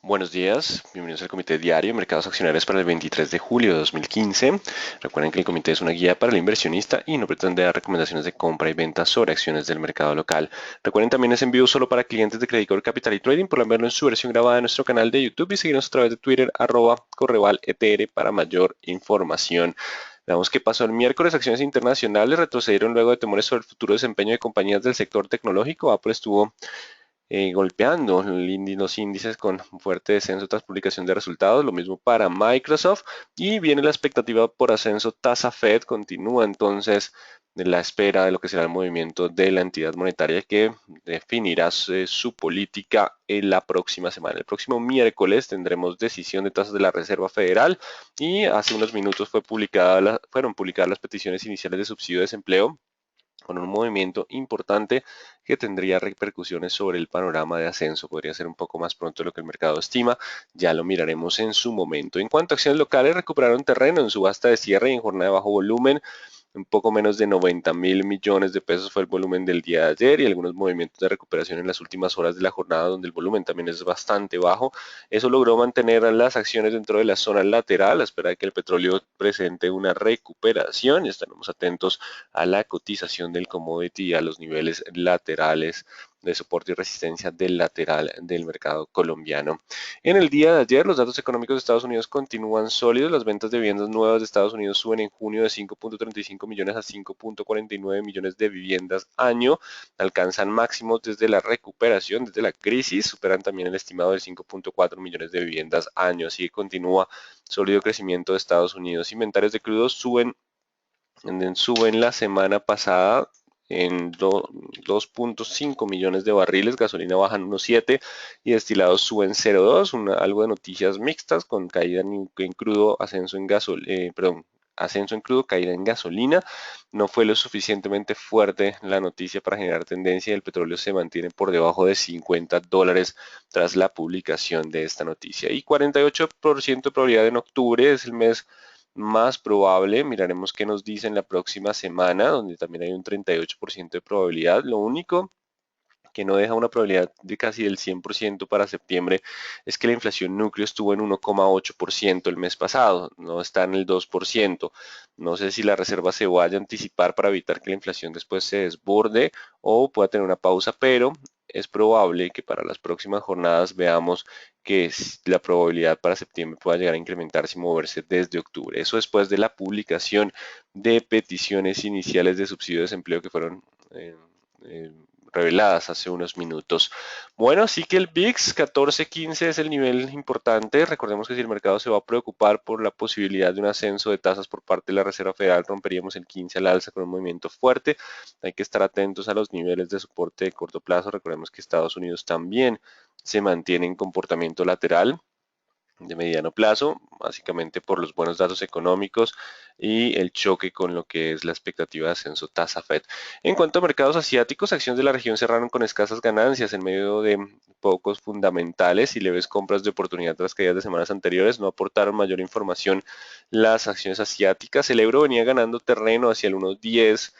Buenos días, bienvenidos al Comité Diario de Mercados Accionarios para el 23 de julio de 2015. Recuerden que el comité es una guía para el inversionista y no pretende dar recomendaciones de compra y venta sobre acciones del mercado local. Recuerden también es envío solo para clientes de Credicorp Capital y Trading. Por verlo en su versión grabada en nuestro canal de YouTube y seguirnos a través de Twitter @correvaletr para mayor información. Veamos qué pasó el miércoles. Acciones internacionales retrocedieron luego de temores sobre el futuro desempeño de compañías del sector tecnológico. Apple estuvo golpeando los índices con fuerte descenso tras publicación de resultados, lo mismo para Microsoft y viene la expectativa por ascenso tasa Fed, continúa entonces de la espera de lo que será el movimiento de la entidad monetaria que definirá su política en la próxima semana. El próximo miércoles tendremos decisión de tasas de la Reserva Federal y hace unos minutos fueron publicadas las peticiones iniciales de subsidio de desempleo con un movimiento importante que tendría repercusiones sobre el panorama de ascenso. Podría ser un poco más pronto de lo que el mercado estima, ya lo miraremos en su momento. En cuanto a acciones locales, recuperaron terreno en subasta de cierre y en jornada de bajo volumen. Un poco menos de 90.000 millones de pesos fue el volumen del día de ayer y algunos movimientos de recuperación en las últimas horas de la jornada donde el volumen también es bastante bajo. Eso logró mantener a las acciones dentro de la zona lateral a espera de que el petróleo presente una recuperación y estaremos atentos a la cotización del commodity y a los niveles laterales de soporte y resistencia del lateral del mercado colombiano. En el día de ayer, los datos económicos de Estados Unidos continúan sólidos. Las ventas de viviendas nuevas de Estados Unidos suben en junio de 5.35 millones a 5.49 millones de viviendas año. Alcanzan máximos desde la recuperación, desde la crisis. Superan también el estimado de 5.4 millones de viviendas año. Así que continúa sólido crecimiento de Estados Unidos. Inventarios de crudo suben la semana pasada en 2.5 millones de barriles, gasolina bajan unos 7 y destilados suben 0.2, algo de noticias mixtas con caída en crudo, ascenso en crudo, caída en gasolina. No fue lo suficientemente fuerte la noticia para generar tendencia y el petróleo se mantiene por debajo de $50 tras la publicación de esta noticia. Y 48% de probabilidad en octubre es el mes más probable. Miraremos qué nos dice en la próxima semana, donde también hay un 38% de probabilidad. Lo único que no deja una probabilidad de casi del 100% para septiembre es que la inflación núcleo estuvo en 1,8% el mes pasado, no está en el 2%. No sé si la reserva se vaya a anticipar para evitar que la inflación después se desborde o pueda tener una pausa, pero es probable que para las próximas jornadas veamos que la probabilidad para septiembre pueda llegar a incrementarse y moverse desde octubre. Eso después de la publicación de peticiones iniciales de subsidio de desempleo que fueron eh, eh, reveladas hace unos minutos. Bueno, sí que el VIX 14.15 es el nivel importante. Recordemos que si el mercado se va a preocupar por la posibilidad de un ascenso de tasas por parte de la Reserva Federal, romperíamos el 15 al alza con un movimiento fuerte. Hay que estar atentos a los niveles de soporte de corto plazo. Recordemos que Estados Unidos también se mantiene en comportamiento lateral de mediano plazo, básicamente por los buenos datos económicos y el choque con lo que es la expectativa de ascenso tasa Fed. En cuanto a mercados asiáticos, acciones de la región cerraron con escasas ganancias en medio de pocos fundamentales y leves compras de oportunidad tras caídas de semanas anteriores. No aportaron mayor información las acciones asiáticas. El euro venía ganando terreno hacia el 1.10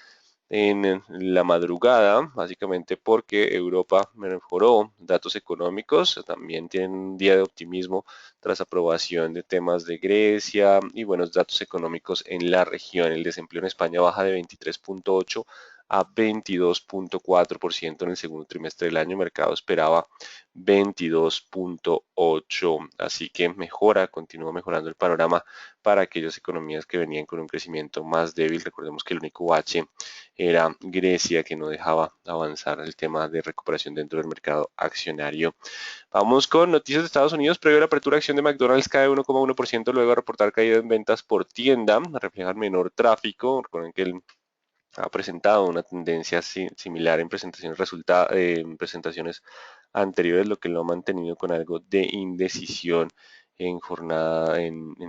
en la madrugada, básicamente porque Europa mejoró datos económicos, también tienen un día de optimismo tras aprobación de temas de Grecia y buenos datos económicos en la región. El desempleo en España baja de 23.8 a 22.4% en el segundo trimestre del año. El mercado esperaba 22.8, así que continúa mejorando el panorama para aquellas economías que venían con un crecimiento más débil. Recordemos que el único H era Grecia que no dejaba avanzar el tema de recuperación dentro del mercado accionario. Vamos con noticias de Estados Unidos. Previo a la apertura, acción de McDonald's cae 1,1% luego de reportar caída en ventas por tienda. Reflejan menor tráfico. Recuerden que el ha presentado una tendencia similar en en presentaciones anteriores, lo que lo ha mantenido con algo de indecisión en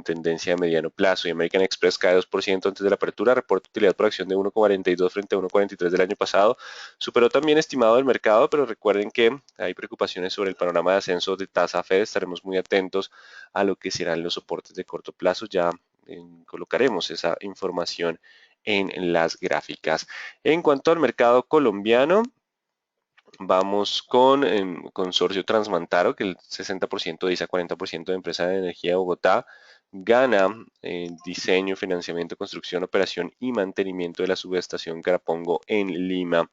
tendencia de mediano plazo. Y American Express cae 2% antes de la apertura, reporta utilidad por acción de 1,42 frente a 1,43 del año pasado. Superó también estimado del mercado, pero recuerden que hay preocupaciones sobre el panorama de ascenso de tasa Fed. Estaremos muy atentos a lo que serán los soportes de corto plazo. Ya colocaremos esa información en las gráficas. En cuanto al mercado colombiano, Vamos con Consorcio Transmantaro, que el 60% dice 40% de empresa de energía de Bogotá gana diseño, financiamiento, construcción, operación y mantenimiento de la subestación Carapongo en Lima.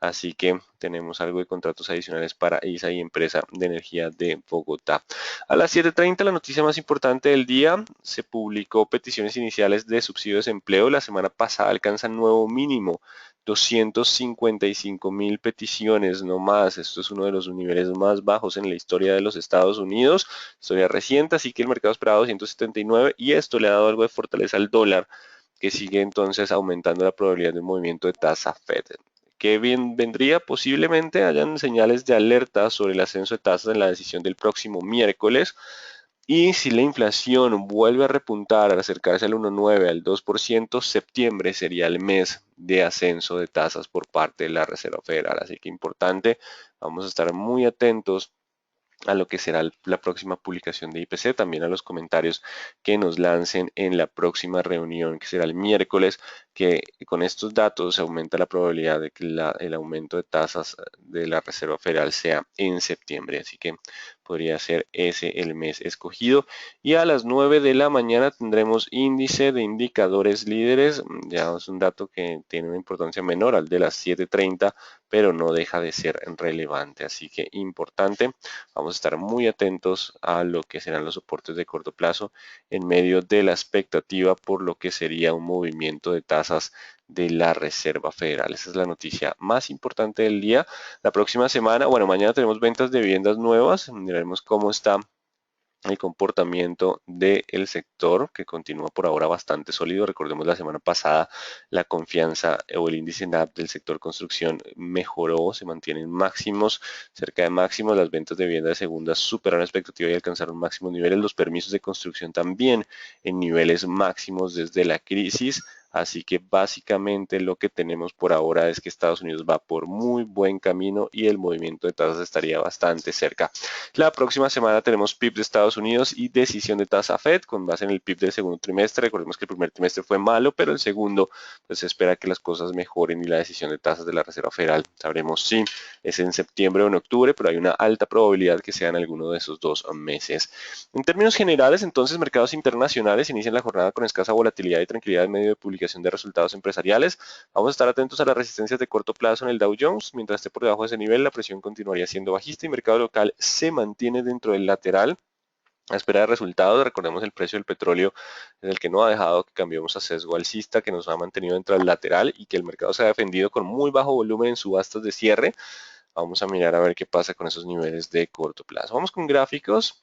Así que tenemos algo de contratos adicionales para ISA y Empresa de Energía de Bogotá. A las 7:30, la noticia más importante del día, se publicó peticiones iniciales de subsidio de desempleo. La semana pasada alcanzan nuevo mínimo, 255.000 peticiones, no más. Esto es uno de los niveles más bajos en la historia de los Estados Unidos, historia reciente, así que el mercado esperaba 279 y esto le ha dado algo de fortaleza al dólar, que sigue entonces aumentando la probabilidad de un movimiento de tasa Fed. Que bien vendría, posiblemente hayan señales de alerta sobre el ascenso de tasas en la decisión del próximo miércoles. Y si la inflación vuelve a repuntar, al acercarse al 1,9, al 2%, septiembre sería el mes de ascenso de tasas por parte de la Reserva Federal. Así que importante, vamos a estar muy atentos a lo que será la próxima publicación de IPC, también a los comentarios que nos lancen en la próxima reunión, que será el miércoles, que con estos datos se aumenta la probabilidad de que el aumento de tasas de la Reserva Federal sea en septiembre, así que podría ser ese el mes escogido. Y a las 9 de la mañana tendremos índice de indicadores líderes, ya es un dato que tiene una importancia menor al de las 7:30, pero no deja de ser relevante, así que importante. Vamos a estar muy atentos a lo que serán los soportes de corto plazo en medio de la expectativa por lo que sería un movimiento de tasas de la Reserva Federal. Esa es la noticia más importante del día. La próxima semana, bueno, mañana tenemos ventas de viviendas nuevas. Miraremos cómo está el comportamiento del sector, que continúa por ahora bastante sólido. Recordemos la semana pasada la confianza o el índice NAP del sector construcción mejoró, se mantienen máximos, cerca de máximos. Las ventas de vivienda de segunda superaron la expectativa y alcanzaron máximos niveles. Los permisos de construcción también en niveles máximos desde la crisis. Así que básicamente lo que tenemos por ahora es que Estados Unidos va por muy buen camino y el movimiento de tasas estaría bastante cerca. La próxima semana tenemos PIB de Estados Unidos y decisión de tasa Fed con base en el PIB del segundo trimestre. Recordemos que el primer trimestre fue malo, pero el segundo pues se espera que las cosas mejoren y la decisión de tasas de la Reserva Federal sabremos si es en septiembre o en octubre, pero hay una alta probabilidad que sea en alguno de esos 2 meses. En términos generales, entonces, mercados internacionales inician la jornada con escasa volatilidad y tranquilidad en medio de publicación de resultados empresariales. Vamos a estar atentos a las resistencias de corto plazo en el Dow Jones. Mientras esté por debajo de ese nivel, la presión continuaría siendo bajista y mercado local se mantiene dentro del lateral a espera de resultados. Recordemos el precio del petróleo es el que no ha dejado que cambiemos a sesgo alcista, que nos ha mantenido dentro del lateral y que el mercado se ha defendido con muy bajo volumen en subastas de cierre. Vamos a mirar a ver qué pasa con esos niveles de corto plazo. Vamos con gráficos.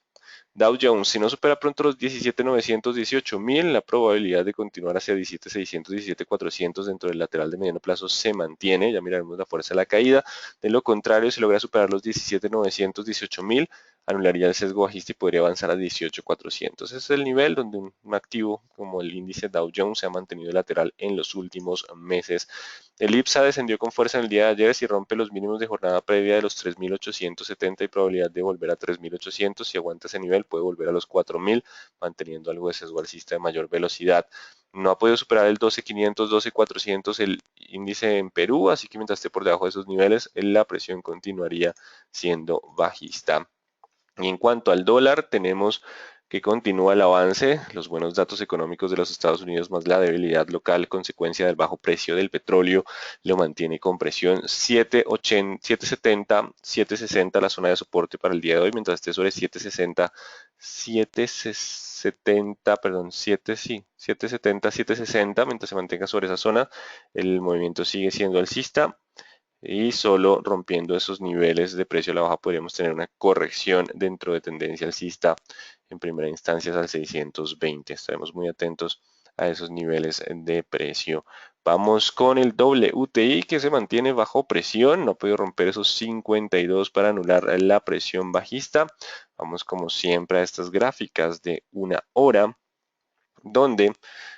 Dow Jones, si no supera pronto los 17.900, 18.000, la probabilidad de continuar hacia 17.600, 17.400 dentro del lateral de mediano plazo se mantiene. Ya miraremos la fuerza de la caída. De lo contrario, si logra superar los 17.900, 18.000, anularía el sesgo bajista y podría avanzar a 18.400. Ese es el nivel donde un activo como el índice Dow Jones se ha mantenido lateral en los últimos meses. El IPSA descendió con fuerza en el día de ayer. Si rompe los mínimos de jornada previa de los 3.870, hay probabilidad de volver a 3.800. Si aguanta ese nivel, puede volver a los 4.000, manteniendo algo de sesgo alcista de mayor velocidad. No ha podido superar el 12.500, 12.400 el índice en Perú, así que mientras esté por debajo de esos niveles, la presión continuaría siendo bajista. Y en cuanto al dólar, tenemos que continúa el avance, los buenos datos económicos de los Estados Unidos más la debilidad local, consecuencia del bajo precio del petróleo, lo mantiene con presión 7.70, 7.60 la zona de soporte para el día de hoy, mientras esté sobre 7.60, 7.70, perdón, 7, sí, 7.70, 7.60, mientras se mantenga sobre esa zona, el movimiento sigue siendo alcista y solo rompiendo esos niveles de precio a la baja podríamos tener una corrección dentro de tendencia alcista en primera instancia al 620. Estaremos muy atentos a esos niveles de precio. Vamos con el WTI que se mantiene bajo presión, no ha podido romper esos 52 para anular la presión bajista. Vamos como siempre a estas gráficas de una hora donde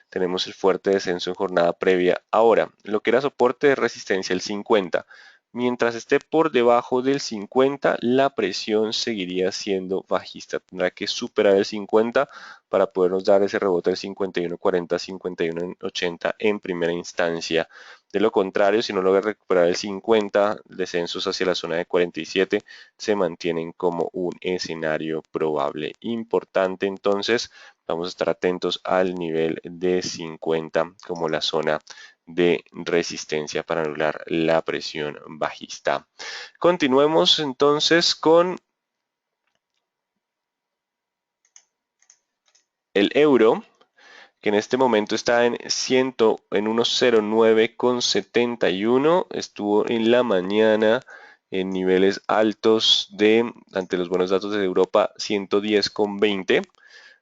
tenemos el fuerte descenso en jornada previa. Ahora, lo que era soporte de resistencia, el 50. Mientras esté por debajo del 50, la presión seguiría siendo bajista. Tendrá que superar el 50 para podernos dar ese rebote del 51.40, 51.80 en primera instancia. De lo contrario, si no logra recuperar el 50, descensos hacia la zona de 47 se mantienen como un escenario probable. Importante entonces, vamos a estar atentos al nivel de 50 como la zona de resistencia para anular la presión bajista. Continuemos entonces con el euro, que en este momento está en 109,71. Estuvo en la mañana en niveles altos ante los buenos datos de Europa, 110,20.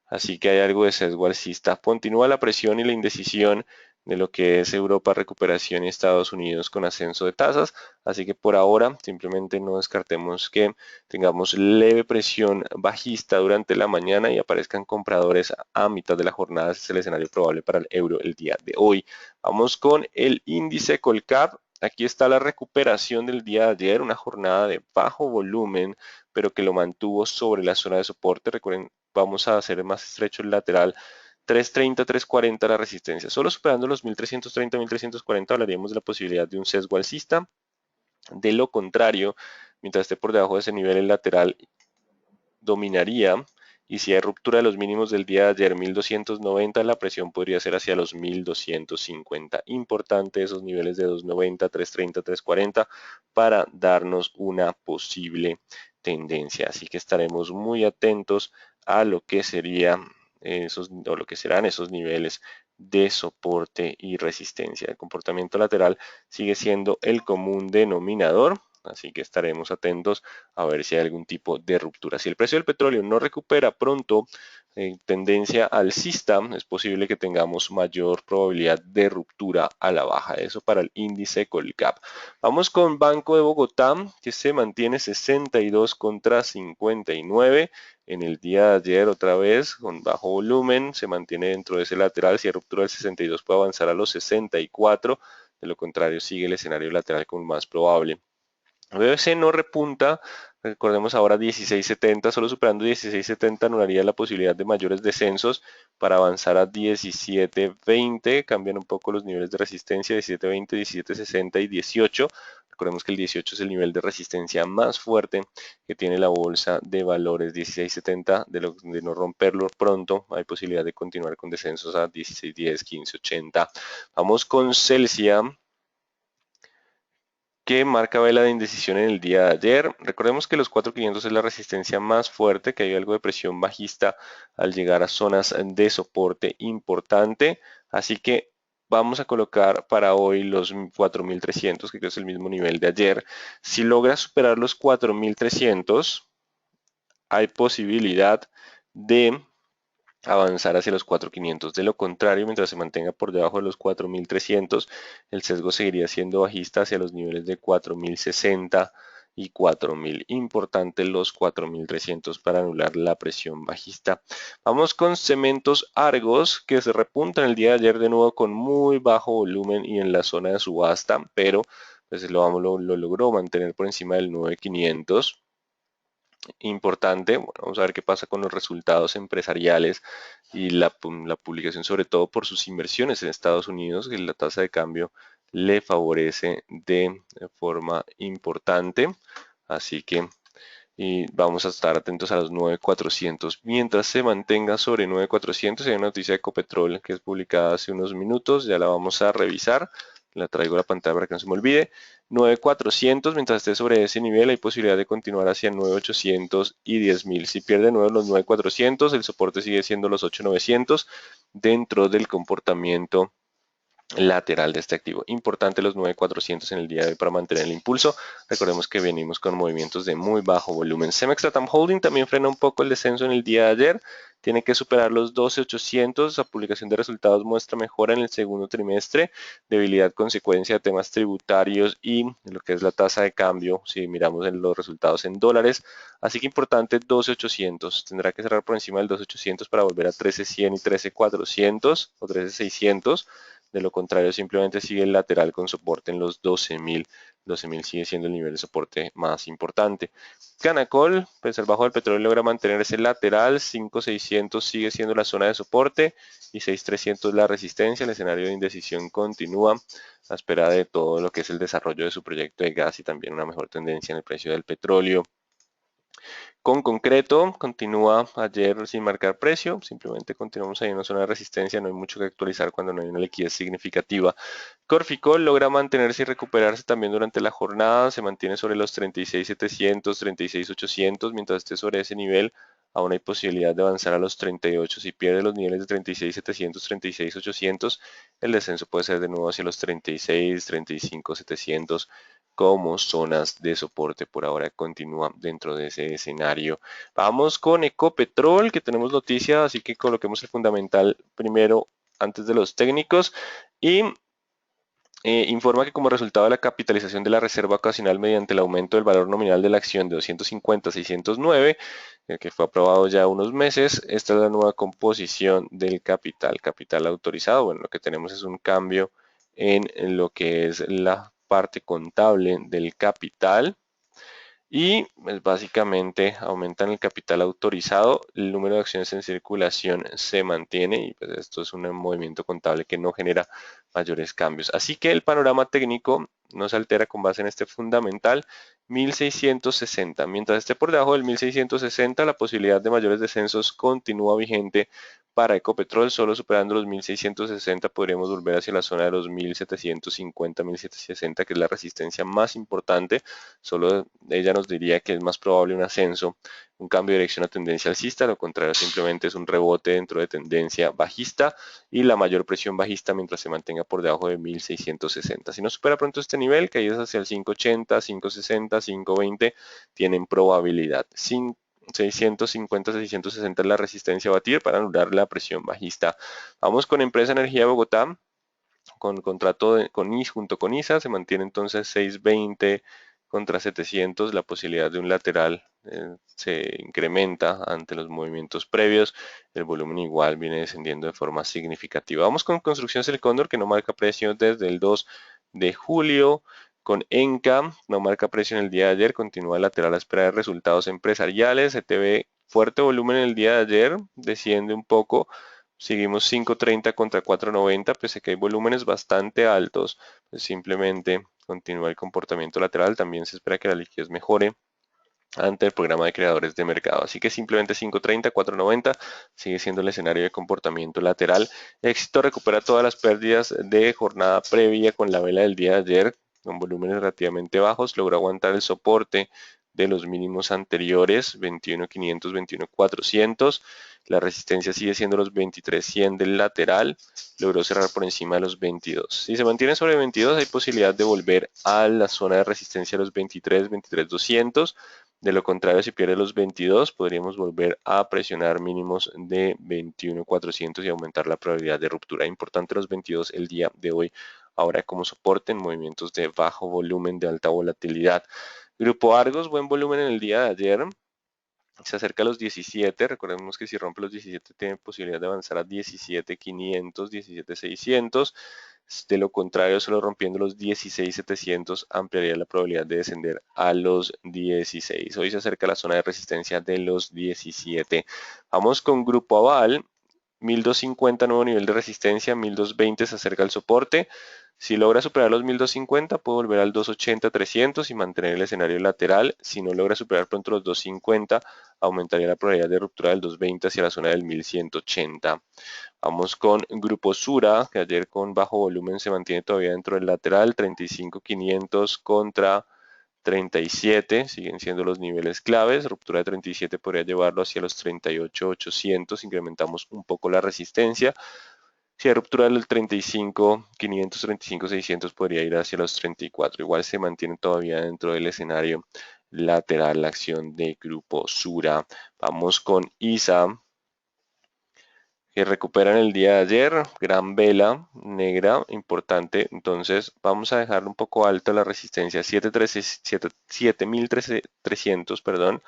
Así que hay algo de sesgo alcista. Continúa la presión y la indecisión de lo que es Europa, recuperación y Estados Unidos con ascenso de tasas. Así que por ahora simplemente no descartemos que tengamos leve presión bajista durante la mañana y aparezcan compradores a mitad de la jornada. Ese es el escenario probable para el euro el día de hoy. Vamos con el índice Colcap. Aquí está la recuperación del día de ayer, una jornada de bajo volumen, pero que lo mantuvo sobre la zona de soporte. Recuerden, vamos a hacer más estrecho el lateral 330, 340 la resistencia. Solo superando los 1330, 1340 hablaríamos de la posibilidad de un sesgo alcista. De lo contrario, mientras esté por debajo de ese nivel, el lateral dominaría. Y si hay ruptura de los mínimos del día de ayer, 1290, la presión podría ser hacia los 1250. Importante esos niveles de 290, 330, 340 para darnos una posible tendencia. Así que estaremos muy atentos a lo que sería o lo que serán esos niveles de soporte y resistencia. El comportamiento lateral sigue siendo el común denominador. Así que estaremos atentos a ver si hay algún tipo de ruptura. Si el precio del petróleo no recupera pronto tendencia alcista, es posible que tengamos mayor probabilidad de ruptura a la baja. Eso para el índice Colcap. Vamos con Banco de Bogotá, que se mantiene 62 contra 59. En el día de ayer, otra vez, con bajo volumen, se mantiene dentro de ese lateral. Si hay ruptura del 62, puede avanzar a los 64. De lo contrario, sigue el escenario lateral como más probable. BBC no repunta, recordemos ahora 16.70, solo superando 16.70 anularía la posibilidad de mayores descensos para avanzar a 17.20, cambian un poco los niveles de resistencia, 17.20, 17.60 y 18. Recordemos que el 18 es el nivel de resistencia más fuerte que tiene la bolsa de valores. 16.70, de no romperlo pronto, hay posibilidad de continuar con descensos a 16.10, 15.80. Vamos con Celsia, que marca vela de indecisión en el día de ayer. Recordemos que los 4.500 es la resistencia más fuerte, que hay algo de presión bajista al llegar a zonas de soporte importante. Así que vamos a colocar para hoy los 4.300, que creo que es el mismo nivel de ayer. Si logra superar los 4.300, hay posibilidad de avanzar hacia los 4.500. De lo contrario, mientras se mantenga por debajo de los 4.300, el sesgo seguiría siendo bajista hacia los niveles de 4.060 y 4.000. Importante los 4.300 para anular la presión bajista. Vamos con Cementos Argos, que se repunta en el día de ayer de nuevo con muy bajo volumen y en la zona de subasta, pero pues lo logró mantener por encima del 9.500. Importante. Bueno, vamos a ver qué pasa con los resultados empresariales y la publicación, sobre todo por sus inversiones en Estados Unidos, que la tasa de cambio le favorece de forma importante. Así que vamos a estar atentos a los 9.400. Mientras se mantenga sobre 9.400, hay una noticia de Ecopetrol que es publicada hace unos minutos, ya la vamos a revisar. La traigo a la pantalla para que no se me olvide. 9.400, mientras esté sobre ese nivel hay posibilidad de continuar hacia 9.800 y 10.000. Si pierde nuevo los 9.400, el soporte sigue siendo los 8.900 dentro del comportamiento lateral de este activo. Importante los 9.400 en el día de hoy para mantener el impulso. Recordemos que venimos con movimientos de muy bajo volumen. Cemex Latam Holding también frena un poco el descenso en el día de ayer. Tiene que superar los 12.800. La publicación de resultados muestra mejora en el segundo trimestre. Debilidad consecuencia de temas tributarios y de lo que es la tasa de cambio, si miramos en los resultados en dólares. Así que importante 12.800. Tendrá que cerrar por encima del 12.800 para volver a 13.100 y 13.400 o 13.600. De lo contrario, simplemente sigue el lateral con soporte en los 12.000. 12.000 sigue siendo el nivel de soporte más importante. Canacol, pues el bajo del petróleo logra mantener ese lateral, 5.600 sigue siendo la zona de soporte y 6.300 la resistencia. El escenario de indecisión continúa a espera de todo lo que es el desarrollo de su proyecto de gas y también una mejor tendencia en el precio del petróleo. Con concreto, continúa ayer sin marcar precio, simplemente continuamos ahí en una zona de resistencia, no hay mucho que actualizar cuando no hay una liquidez significativa. Corficol logra mantenerse y recuperarse también durante la jornada, se mantiene sobre los 36.700, 36.800, mientras esté sobre ese nivel, aún hay posibilidad de avanzar a los 38. Si pierde los niveles de 36.700, 36.800, el descenso puede ser de nuevo hacia los 36, 35.700 como zonas de soporte. Por ahora continúa dentro de ese escenario. Vamos con Ecopetrol, que tenemos noticia, así que coloquemos el fundamental primero antes de los técnicos. Y informa que como resultado de la capitalización de la reserva ocasional mediante el aumento del valor nominal de la acción de 250 a 609, que fue aprobado ya unos meses, esta es la nueva composición del capital autorizado. Bueno, lo que tenemos es un cambio en lo que es la parte contable del capital. Y pues, básicamente aumentan el capital autorizado, el número de acciones en circulación se mantiene y pues, esto es un movimiento contable que no genera mayores cambios. Así que el panorama técnico no se altera con base en este fundamental 1660. Mientras esté por debajo del 1660, la posibilidad de mayores descensos continúa vigente para Ecopetrol. Solo superando los 1660 podríamos volver hacia la zona de los 1750, 1760, que es la resistencia más importante. Solo ella nos diría que es más probable un ascenso, un cambio de dirección a tendencia alcista, lo contrario simplemente es un rebote dentro de tendencia bajista y la mayor presión bajista mientras se mantenga por debajo de 1660. Si no supera pronto este nivel, caídas hacia el 580, 560, 520 tienen probabilidad. 650, 660 es la resistencia a batir para anular la presión bajista. Vamos con Empresa Energía de Bogotá, con contrato junto con ISA, se mantiene entonces 620 contra 700, la posibilidad de un lateral se incrementa ante los movimientos previos, el volumen igual viene descendiendo de forma significativa. Vamos con Construcción El Cóndor, que no marca precio desde el 2 de julio, con Enca, no marca precio en el día de ayer, continúa lateral a espera de resultados empresariales, ETB fuerte volumen en el día de ayer, desciende un poco, seguimos 5.30 contra 4.90, pese a que hay volúmenes bastante altos, pues simplemente continúa el comportamiento lateral, también se espera que la liquidez mejore ante el programa de creadores de mercado. Así que simplemente 5.30, 4.90 sigue siendo el escenario de comportamiento lateral. Éxito recupera todas las pérdidas de jornada previa con la vela del día de ayer, con volúmenes relativamente bajos, logró aguantar el soporte de los mínimos anteriores, 21.500, 21.400. La resistencia sigue siendo los 23.100 del lateral, logró cerrar por encima de los 22. Si se mantiene sobre 22, hay posibilidad de volver a la zona de resistencia de los 23, 23.200. De lo contrario, si pierde los 22, podríamos volver a presionar mínimos de 21.400 y aumentar la probabilidad de ruptura. Importante los 22 el día de hoy, ahora como soporte en movimientos de bajo volumen, de alta volatilidad. Grupo Argos, buen volumen en el día de ayer. Se acerca a los 17, recordemos que si rompe los 17 tiene posibilidad de avanzar a 17.500, 17.600. De lo contrario, solo rompiendo los 16.700 ampliaría la probabilidad de descender a los 16. Hoy se acerca a la zona de resistencia de los 17. Vamos con Grupo Aval. 1250 nuevo nivel de resistencia, 1220 se acerca al soporte. Si logra superar los 1250 puede volver al 280, 300 y mantener el escenario lateral. Si no logra superar pronto los 250, aumentaría la probabilidad de ruptura del 220 hacia la zona del 1180. Vamos con Grupo Sura, que ayer con bajo volumen se mantiene todavía dentro del lateral, 35.500 contra 37, siguen siendo los niveles claves, ruptura de 37 podría llevarlo hacia los 38.800, incrementamos un poco la resistencia. Si hay ruptura del 35.500, 35.600 podría ir hacia los 34, igual se mantiene todavía dentro del escenario lateral la acción de Grupo Sura. Vamos con ISA, que recuperan el día de ayer, gran vela negra, importante, entonces vamos a dejar un poco alta la resistencia, 7.300, perdón,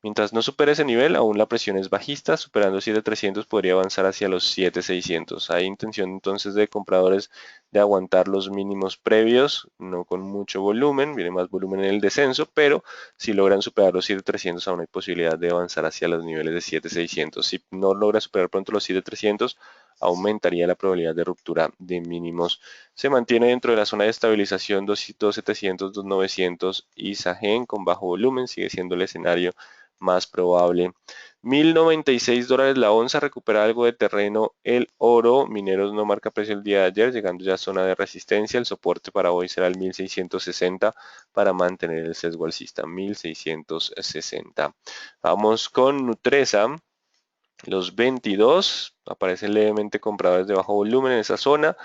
Mientras no supere ese nivel, aún la presión es bajista, superando 7300 podría avanzar hacia los 7600. Hay intención entonces de compradores de aguantar los mínimos previos, no con mucho volumen, viene más volumen en el descenso, pero si logran superar los 7300 aún hay posibilidad de avanzar hacia los niveles de 7600. Si no logra superar pronto los 7300, aumentaría la probabilidad de ruptura de mínimos. Se mantiene dentro de la zona de estabilización 2700, 2900 y Sagen con bajo volumen, sigue siendo el escenario más probable. $1096 la onza, recupera algo de terreno el oro. Mineros no marca precio el día de ayer, llegando ya a zona de resistencia. El soporte para hoy será el 1660 para mantener el sesgo alcista, 1660. Vamos con Nutresa. Los 22 aparecen levemente compradores de bajo volumen en esa zona.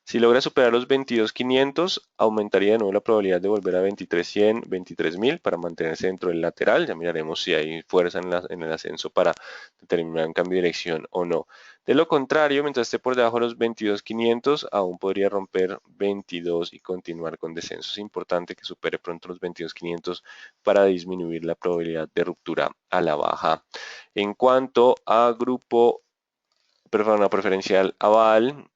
Si logra superar los 22.500, aumentaría de nuevo la probabilidad de volver a 23.100, 23.000 para mantenerse dentro del lateral. Ya miraremos si hay fuerza en el ascenso para determinar un cambio de dirección o no. De lo contrario, mientras esté por debajo de los 22.500, aún podría romper 22 y continuar con descenso. Es importante que supere pronto los 22.500 para disminuir la probabilidad de ruptura a la baja. En cuanto a grupo, perdón, preferencial aval,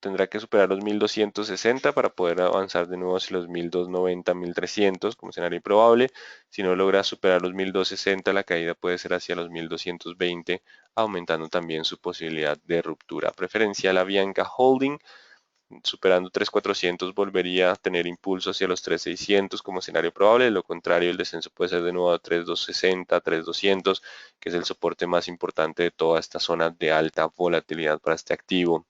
tendrá que superar los 1260 para poder avanzar de nuevo hacia los 1290, 1300 como escenario improbable. Si no logra superar los 1260, la caída puede ser hacia los 1220, aumentando también su posibilidad de ruptura. Preferencial Avianca Holding, superando 3400 volvería a tener impulso hacia los 3600 como escenario probable. De lo contrario, el descenso puede ser de nuevo a 3260, 3200, que es el soporte más importante de toda esta zona de alta volatilidad para este activo.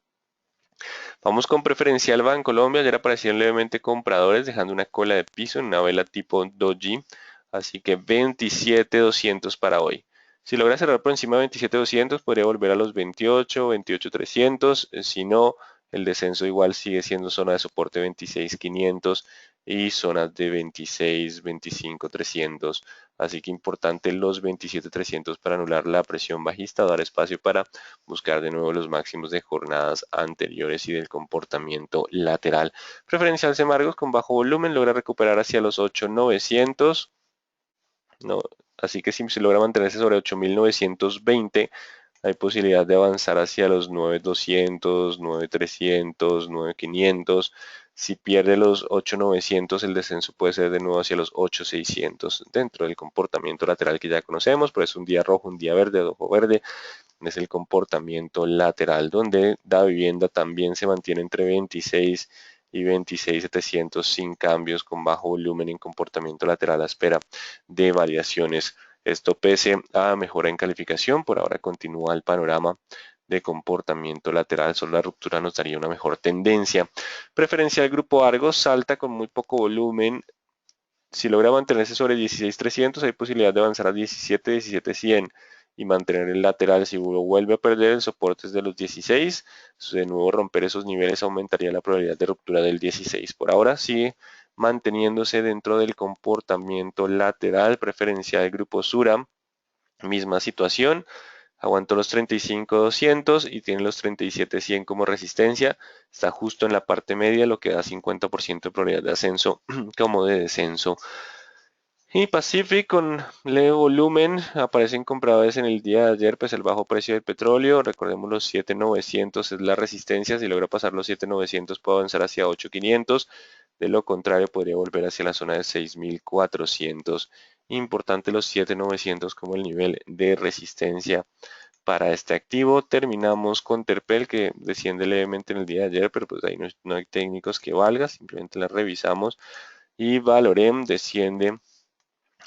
Vamos con preferencial Bancolombia. Ayer aparecieron levemente compradores dejando una cola de piso en una vela tipo doji. Así que 27.200 para hoy. Si logra cerrar por encima de 27.200 podría volver a los 28, 28.300. Si no, el descenso igual sigue siendo zona de soporte 26.500 y zonas de 26, 25, 300. Así que importante los 27.300 para anular la presión bajista, dar espacio para buscar de nuevo los máximos de jornadas anteriores y del comportamiento lateral. Preferencial Semargos con bajo volumen logra recuperar hacia los 8.900. No, así que si se logra mantenerse sobre 8.920, hay posibilidad de avanzar hacia los 9.200, 9.300, 9.500. Si pierde los 8.900, el descenso puede ser de nuevo hacia los 8.600 dentro del comportamiento lateral que ya conocemos. Por eso un día rojo, un día verde, ojo verde es el comportamiento lateral, donde la vivienda también se mantiene entre 26 y 26.700 sin cambios, con bajo volumen en comportamiento lateral a espera de variaciones. Esto pese a mejora en calificación, por ahora continúa el panorama de comportamiento lateral, solo la ruptura nos daría una mejor tendencia. Preferencial Grupo Argos salta con muy poco volumen. Si logra mantenerse sobre 16.300, hay posibilidad de avanzar a 17, 17.100 y mantener el lateral. Si vuelve a perder el soporte es de los 16, de nuevo romper esos niveles aumentaría la probabilidad de ruptura del 16. Por ahora sigue manteniéndose dentro del comportamiento lateral preferencial del grupo Sura. Misma situación, aguantó los 35.200 y tiene los 37.100 como resistencia. Está justo en la parte media, lo que da 50% de probabilidad de ascenso como de descenso. Y Pacific con leve volumen, aparecen compradores en el día de ayer, pues el bajo precio del petróleo, recordemos los 7.900 es la resistencia, si logra pasar los 7.900 puede avanzar hacia 8.500, de lo contrario podría volver hacia la zona de 6.400. Importante los 7.900 como el nivel de resistencia para este activo. Terminamos con Terpel que desciende levemente en el día de ayer, pero pues ahí no hay técnicos que valga, simplemente la revisamos. Y Valorem desciende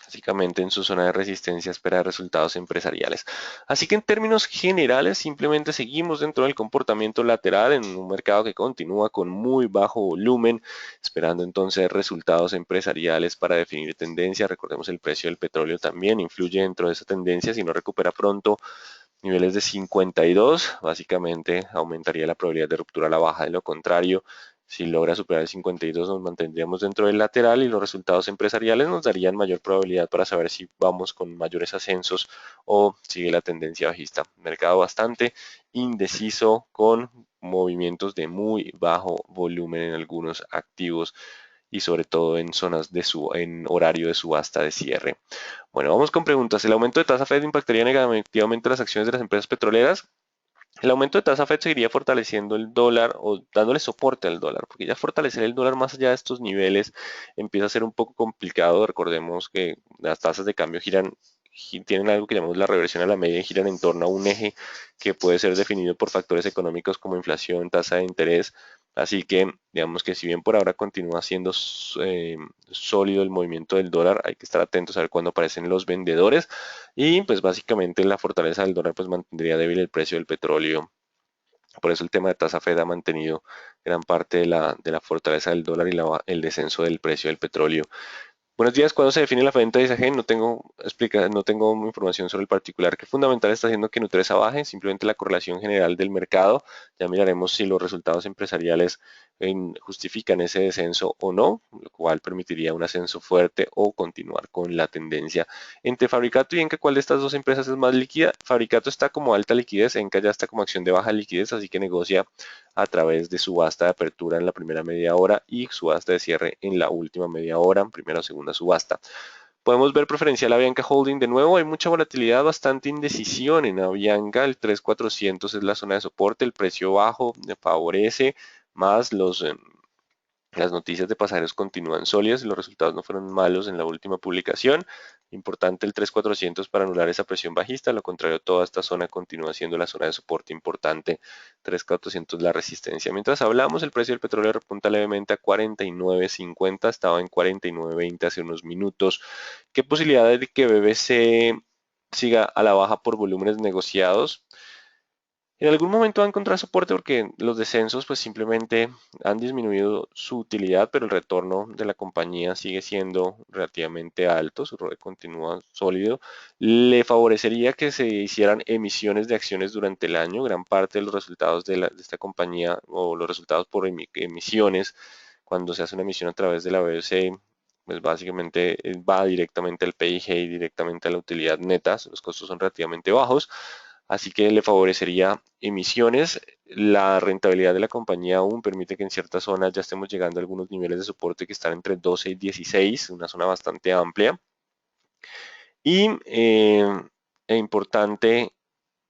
básicamente en su zona de resistencia espera resultados empresariales. Así que en términos generales simplemente seguimos dentro del comportamiento lateral en un mercado que continúa con muy bajo volumen, esperando entonces resultados empresariales para definir tendencia. Recordemos el precio del petróleo también influye dentro de esa tendencia. Si no recupera pronto niveles de 52, básicamente aumentaría la probabilidad de ruptura a la baja. De lo contrario, si logra superar el 52 nos mantendríamos dentro del lateral y los resultados empresariales nos darían mayor probabilidad para saber si vamos con mayores ascensos o sigue la tendencia bajista. Mercado bastante indeciso con movimientos de muy bajo volumen en algunos activos y sobre todo en zonas en horario de subasta de cierre. Bueno, vamos con preguntas. ¿El aumento de tasa Fed impactaría negativamente las acciones de las empresas petroleras? El aumento de tasa Fed seguiría fortaleciendo el dólar o dándole soporte al dólar, porque ya fortalecer el dólar más allá de estos niveles empieza a ser un poco complicado. Recordemos que las tasas de cambio tienen algo que llamamos la reversión a la media y giran en torno a un eje que puede ser definido por factores económicos como inflación, tasa de interés. Así que digamos que si bien por ahora continúa siendo sólido el movimiento del dólar, hay que estar atentos a ver cuándo aparecen los vendedores y pues básicamente la fortaleza del dólar pues mantendría débil el precio del petróleo. Por eso el tema de tasa Fed ha mantenido gran parte de la fortaleza del dólar y el descenso del precio del petróleo. Buenos días, ¿cuándo se define la venta de ISG? No tengo información sobre el particular. ¿Qué fundamental está haciendo que Nutresa baje? Simplemente la correlación general del mercado. Ya miraremos si los resultados empresariales justifican ese descenso o no, lo cual permitiría un ascenso fuerte o continuar con la tendencia. Entre Fabricato y Enca, ¿cuál de estas dos empresas es más líquida? Fabricato está como alta liquidez, Enca ya está como acción de baja liquidez, así que negocia a través de subasta de apertura en la primera media hora y subasta de cierre en la última media hora, primera o segunda subasta. Podemos ver preferencial Avianca Holding de nuevo, hay mucha volatilidad, bastante indecisión en Avianca, el 3400 es la zona de soporte, el precio bajo favorece, más las noticias de pasajeros continúan sólidas y los resultados no fueron malos en la última publicación. Importante el 3400 para anular esa presión bajista, lo contrario toda esta zona continúa siendo la zona de soporte importante, 3400 la resistencia. Mientras hablamos, el precio del petróleo repunta levemente a 49.50, estaba en 49.20 hace unos minutos. ¿Qué posibilidad de que BBC siga a la baja por volúmenes negociados? En algún momento va a encontrar soporte porque los descensos pues simplemente han disminuido su utilidad, pero el retorno de la compañía sigue siendo relativamente alto, su ROE continúa sólido. Le favorecería que se hicieran emisiones de acciones durante el año. Gran parte de los resultados de esta compañía o los resultados por emisiones, cuando se hace una emisión a través de la BBC, pues básicamente va directamente al PIG y directamente a la utilidad neta. Los costos son relativamente bajos. Así que le favorecería emisiones. La rentabilidad de la compañía aún permite que en ciertas zonas ya estemos llegando a algunos niveles de soporte que están entre 12 y 16, una zona bastante amplia. Y importante,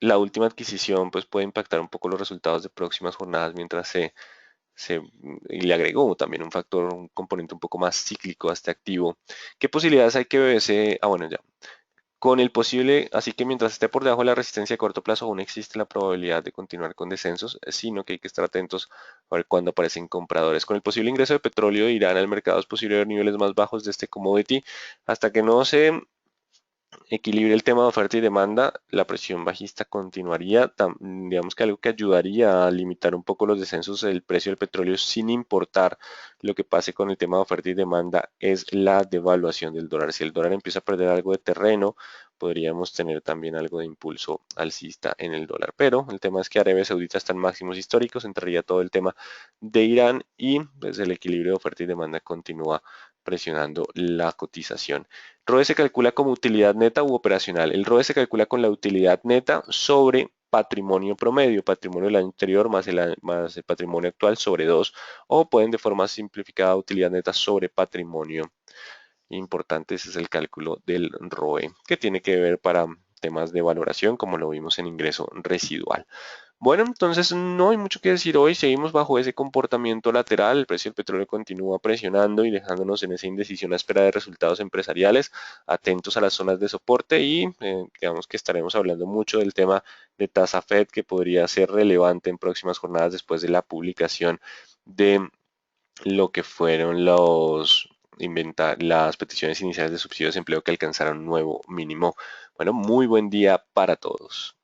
la última adquisición pues puede impactar un poco los resultados de próximas jornadas mientras y le agregó también un factor, un componente un poco más cíclico a este activo. ¿Qué posibilidades hay que BBC? Bueno, ya. Con el posible, así que mientras esté por debajo de la resistencia a corto plazo, aún existe la probabilidad de continuar con descensos, sino que hay que estar atentos a ver cuándo aparecen compradores. Con el posible ingreso de petróleo de Irán al mercado es posible ver niveles más bajos de este commodity. Hasta que no se equilibre el tema de oferta y demanda, la presión bajista continuaría. Digamos que algo que ayudaría a limitar un poco los descensos del precio del petróleo sin importar lo que pase con el tema de oferta y demanda es la devaluación del dólar. Si el dólar empieza a perder algo de terreno, podríamos tener también algo de impulso alcista en el dólar. Pero el tema es que Arabia Saudita está en máximos históricos, entraría todo el tema de Irán y pues, el equilibrio de oferta y demanda continúa presionando la cotización. ROE se calcula como utilidad neta u operacional. El ROE se calcula con la utilidad neta sobre patrimonio promedio, patrimonio del año anterior más el patrimonio actual sobre 2, o pueden de forma simplificada utilidad neta sobre patrimonio. Importante, ese es el cálculo del ROE, que tiene que ver para temas de valoración, como lo vimos en ingreso residual. Bueno, entonces no hay mucho que decir hoy, seguimos bajo ese comportamiento lateral, el precio del petróleo continúa presionando y dejándonos en esa indecisión a espera de resultados empresariales, atentos a las zonas de soporte y digamos que estaremos hablando mucho del tema de tasa Fed que podría ser relevante en próximas jornadas después de la publicación de lo que fueron las peticiones iniciales de subsidios de empleo que alcanzaron un nuevo mínimo. Bueno, muy buen día para todos.